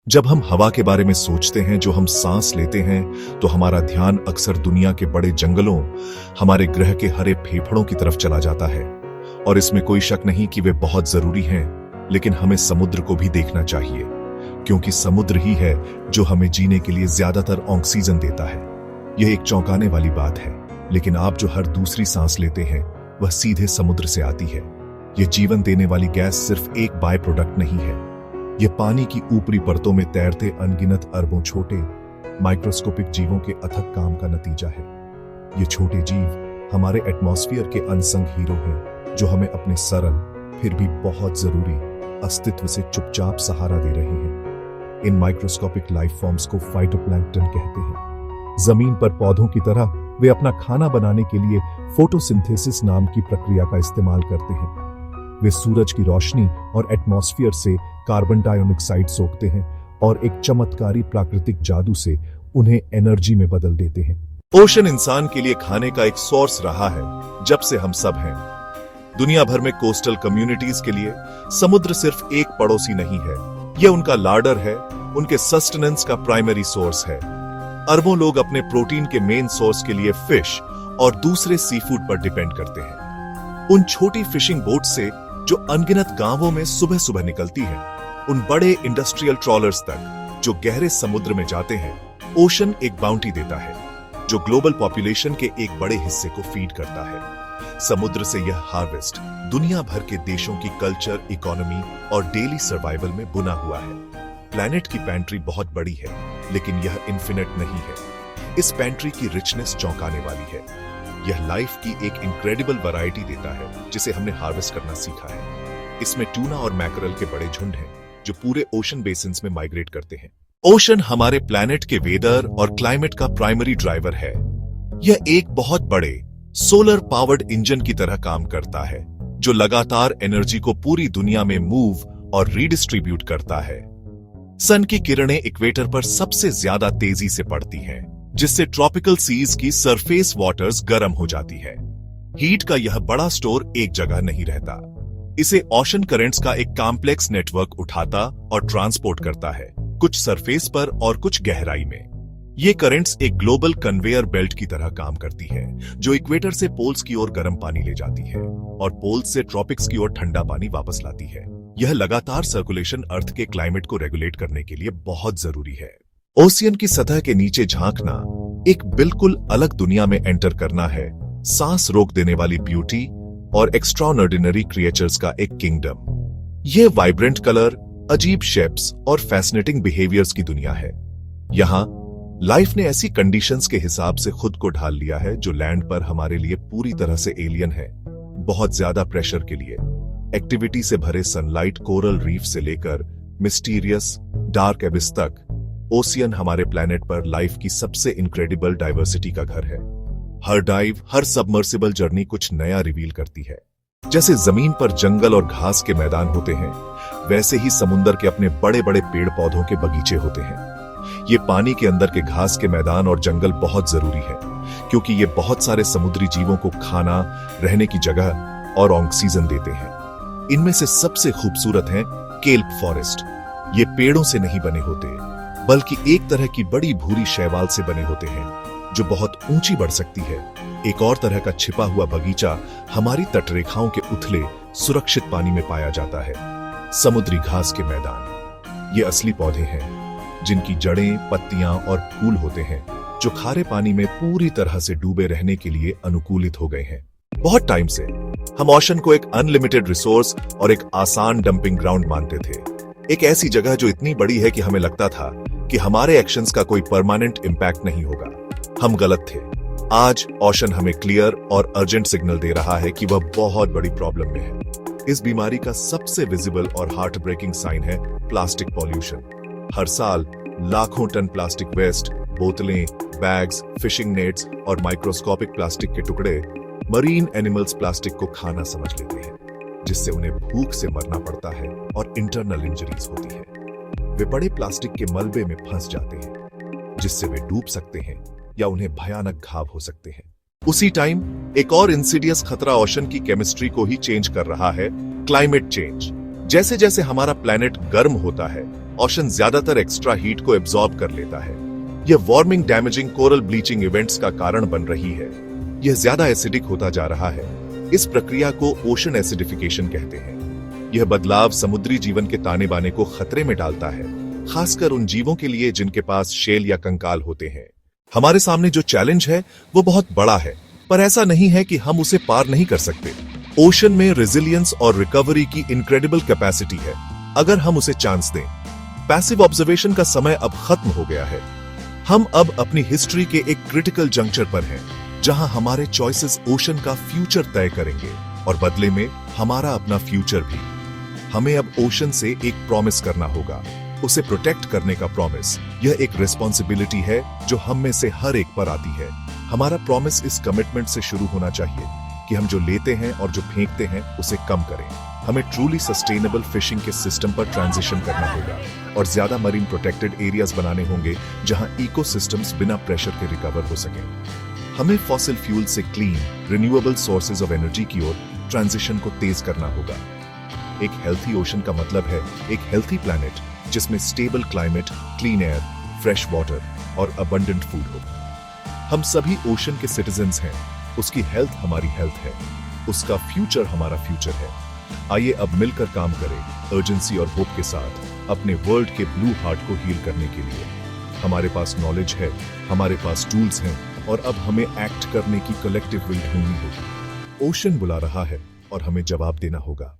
जब हम हवा के बारे में सोचते हैं जो हम सांस लेते हैं तो हमारा ध्यान अक्सर दुनिया के बड़े जंगलों, हमारे ग्रह के हरे फेफड़ों की तरफ चला जाता है। और इसमें कोई शक नहीं कि वे बहुत जरूरी हैं, लेकिन हमें समुद्र को भी देखना चाहिए, क्योंकि समुद्र ही है जो हमें जीने के लिए ज्यादातर ऑक्सीजन देता है। यह एक चौंकाने वाली बात है, लेकिन आप जो हर दूसरी सांस लेते हैं वह सीधे समुद्र से आती है। यह जीवन देने वाली गैस सिर्फ एक बाय प्रोडक्ट नहीं है, यह पानी की ऊपरी परतों में तैरते अनगिनत अरबों छोटे माइक्रोस्कोपिक जीवों के अथक काम का नतीजा है। ये छोटे जीव हमारे एटमॉस्फेयर के अनसंग हीरो हैं, जो हमें अपने सरल फिर भी बहुत जरूरी अस्तित्व से चुपचाप सहारा दे रहे हैं। इन माइक्रोस्कोपिक लाइफ फॉर्म्स को फाइटोप्लैंक्टन कहते हैं। जमीन पर पौधों की तरह वे अपना खाना बनाने के लिए फोटोसिंथेसिस नाम की प्रक्रिया का इस्तेमाल करते हैं। वे सूरज की रोशनी और एटमॉस्फेयर से कार्बन डाइऑक्साइड सोखते हैं और एक चमत्कारी प्राकृतिक जादू से उन्हें एनर्जी में बदल देते हैं। ओशन इंसान के लिए खाने का एक सोर्स रहा है जब से हम सब हैं। दुनिया भर में कोस्टल कम्युनिटीज के लिए समुद्र सिर्फ एक पड़ोसी नहीं है, यह उनका लाडर है, उनके सस्टेनेंस का प्राइमरी सोर्स है। अरबों लोग अपने प्रोटीन के मेन सोर्स के लिए फिश और दूसरे सी फूड पर डिपेंड करते हैं। उन छोटी फिशिंग बोट से जो अनगिनत गांवों में सुबह सुबह निकलती हैं, उन बड़े इंडस्ट्रियल ट्रॉलर्स तक जो गहरे समुद्र में जाते हैं, ओशन एक बाउंटी देता है जो ग्लोबल पॉपुलेशन के एक बड़े हिस्से को फीड करता है। समुद्र से यह हार्वेस्ट दुनिया भर के देशों की कल्चर, इकोनॉमी और डेली सर्वाइवल में बुना हुआ है। प्लैनेट की पैंट्री बहुत बड़ी है, लेकिन यह इन्फिनिट नहीं है। इस पैंट्री की रिचनेस चौंकाने वाली है। यह लाइफ की एक इनक्रेडिबल वैरायटी देता है जिसे हमने हार्वेस्ट करना सीखा है। इसमें टूना और मैकरल के बड़े झुंड हैं जो पूरे ओशन बेसिन्स में माइग्रेट करते हैं। ओशन हमारे प्लैनेट के वेदर और क्लाइमेट का प्राइमरी ड्राइवर है। यह एक बहुत बड़े सोलर पावर्ड इंजन की तरह काम करता है जो लगातार एनर्जी को पूरी दुनिया में मूव और रीडिस्ट्रीब्यूट करता है। सन की किरणें इक्वेटर पर सबसे ज्यादा तेजी से पड़ती हैं, जिससे ट्रॉपिकल सीज की सरफेस वाटर्स गर्म हो जाती है। हीट का यह बड़ा स्टोर एक जगह नहीं रहता, इसे ओशन करंट्स का एक कॉम्प्लेक्स नेटवर्क उठाता और ट्रांसपोर्ट करता है, कुछ सरफेस पर और कुछ गहराई में। ये करंट्स एक ग्लोबल कन्वेयर बेल्ट की तरह काम करती है, जो इक्वेटर से पोल्स की ओर गर्म पानी ले जाती है और पोल्स से ट्रॉपिक्स की ओर ठंडा पानी वापस लाती है। यह लगातार सर्कुलेशन अर्थ के क्लाइमेट को रेगुलेट करने के लिए बहुत जरूरी है। ओशियन की सतह के नीचे झांकना एक बिल्कुल अलग दुनिया में एंटर करना है, सांस रोक देने वाली ब्यूटी और एक्स्ट्राऑर्डिनरी क्रिएचर्स का एक किंगडम। यह वाइब्रेंट कलर, अजीब शेप्स और फैसिनेटिंग बिहेवियर्स की दुनिया है। यहाँ लाइफ ने ऐसी कंडीशंस के हिसाब से खुद को ढाल लिया है जो लैंड पर हमारे लिए पूरी तरह से एलियन है। बहुत ज्यादा प्रेशर के लिए एक्टिविटी से भरे सनलाइट, कोरल रीफ से लेकर मिस्टीरियस डार्क एबिस तक, ओशियन हमारे प्लैनेट पर लाइफ की सबसे इनक्रेडिबल डाइवर्सिटी का घर है। हर डाइव, हर सबमर्सिबल जर्नी कुछ नया रिवील करती है। जैसे जमीन पर जंगल और घास के मैदान होते हैं, वैसे ही समुंदर के अपने बड़े बड़े पेड़ पौधों के बगीचे होते हैं। ये पानी के अंदर के घास के मैदान और जंगल बहुत जरूरी है, क्योंकि ये बहुत सारे समुद्री जीवों को खाना, रहने की जगह और ऑक्सीजन देते हैं। इनमें से सबसे खूबसूरत है केल्प फॉरेस्ट। ये पेड़ों से नहीं बने होते, बल्कि एक तरह की बड़ी भूरी शैवाल से बने होते हैं जो बहुत ऊंची बढ़ सकती है। एक और तरह का छिपा हुआ बगीचा हमारी तटरेखाओं के उथले सुरक्षित पानी में पाया जाता है। समुद्री घास के मैदान ये असली पौधे हैं जिनकी जड़ें, पत्तियां और फूल होते हैं, जो खारे पानी में पूरी तरह से डूबे रहने के लिए अनुकूलित हो गए हैं। बहुत टाइम से हम ओशन को एक अनलिमिटेड रिसोर्स और एक आसान डंपिंग ग्राउंड मानते थे, एक ऐसी जगह जो इतनी बड़ी है कि हमें लगता था कि हमारे एक्शंस का कोई परमानेंट इंपैक्ट नहीं होगा। हम गलत थे। आज ओशन हमें क्लियर और अर्जेंट सिग्नल दे रहा है कि वह बहुत बड़ी प्रॉब्लम में है। इस बीमारी का सबसे विजिबल और हार्ट ब्रेकिंग साइन है प्लास्टिक पॉल्यूशन। हर साल लाखों टन प्लास्टिक वेस्ट, बोतलें, बैग्स, फिशिंग नेट्स और माइक्रोस्कोपिक प्लास्टिक के टुकड़े मरीन एनिमल्स प्लास्टिक को खाना समझ लेते हैं, जिससे उन्हें भूख से मरना पड़ता है और इंटरनल इंजरीज होती है। वे बड़े प्लास्टिक के मलबे में फंस जाते हैं, जिससे वे डूब सकते हैं या उन्हें भयानक घाव हो सकते हैं। उसी टाइम एक और इंसिडियस खतरा ओशन की केमिस्ट्री को ही चेंज कर रहा है, क्लाइमेट चेंज। जैसे जैसे हमारा प्लैनेट गर्म होता है, ओशन ज्यादातर एक्स्ट्रा हीट को एब्जॉर्ब कर लेता है। यह warming, damaging coral bleaching events का कारण बन रही है। यह ज्यादा एसिडिक होता जा रहा है। इस प्रक्रिया को ओशन एसिडिफिकेशन कहते हैं। यह बदलाव समुद्री जीवन के ताने बाने को खतरे में डालता है, खासकर उन जीवों के लिए जिनके पास शेल या कंकाल होते हैं। हमारे सामने जो चैलेंज है वो बहुत बड़ा है, पर ऐसा नहीं है कि हम उसे पार नहीं कर सकते। ओशन में रेजिलियंस और रिकवरी की इनक्रेडिबल कैपेसिटी है, अगर हम उसे चांस दें। पैसिव ऑब्जर्वेशन का समय अब खत्म हो गया है। हम अब अपनी हिस्ट्री के एक क्रिटिकल जंक्चर पर हैं, जहां हमारे चॉइसेस ओशन का फ्यूचर तय करेंगे और बदले में हमारा अपना फ्यूचर भी। हमें अब ओशन से एक प्रॉमिस करना होगा, उसे प्रोटेक्ट करने का प्रॉमिस। यह एक रिस्पॉन्सिबिलिटी है जो हम में से हर एक पर आती है। हमारा प्रॉमिस इस कमिटमेंट से शुरू होना चाहिए कि हम जो लेते हैं और जो फेंकते हैं उसे कम करें। हमें ट्रूली सस्टेनेबल फिशिंग के सिस्टम पर ट्रांजिशन करना होगा और ज्यादा मरीन प्रोटेक्टेड एरियाज बनाने होंगे जहां इकोसिस्टम्स बिना प्रेशर के रिकवर हो सके। हमें फॉसिल फ्यूल से clean, renewable sources of energy की ओर ट्रांजिशन को तेज करना होगा। एक हेल्थी ओशन का मतलब है एक हेल्थी प्लैनेट जिसमें stable climate, clean air, fresh water और अबंडेंट फूड हो। हम सभी ओशन के सिटीजन्स हैं। उसकी हेल्थ हमारी हेल्थ है, उसका फ्यूचर हमारा फ्यूचर है। आइए अब मिलकर काम करें अर्जेंसी और होप के साथ अपने वर्ल्ड के ब्लू हार्ट को हील करने के लिए। हमारे पास नॉलेज है, हमारे पास टूल्स हैं और अब हमें एक्ट करने की कलेक्टिव विल ढूंढनी होगी। ओशन बुला रहा है और हमें जवाब देना होगा।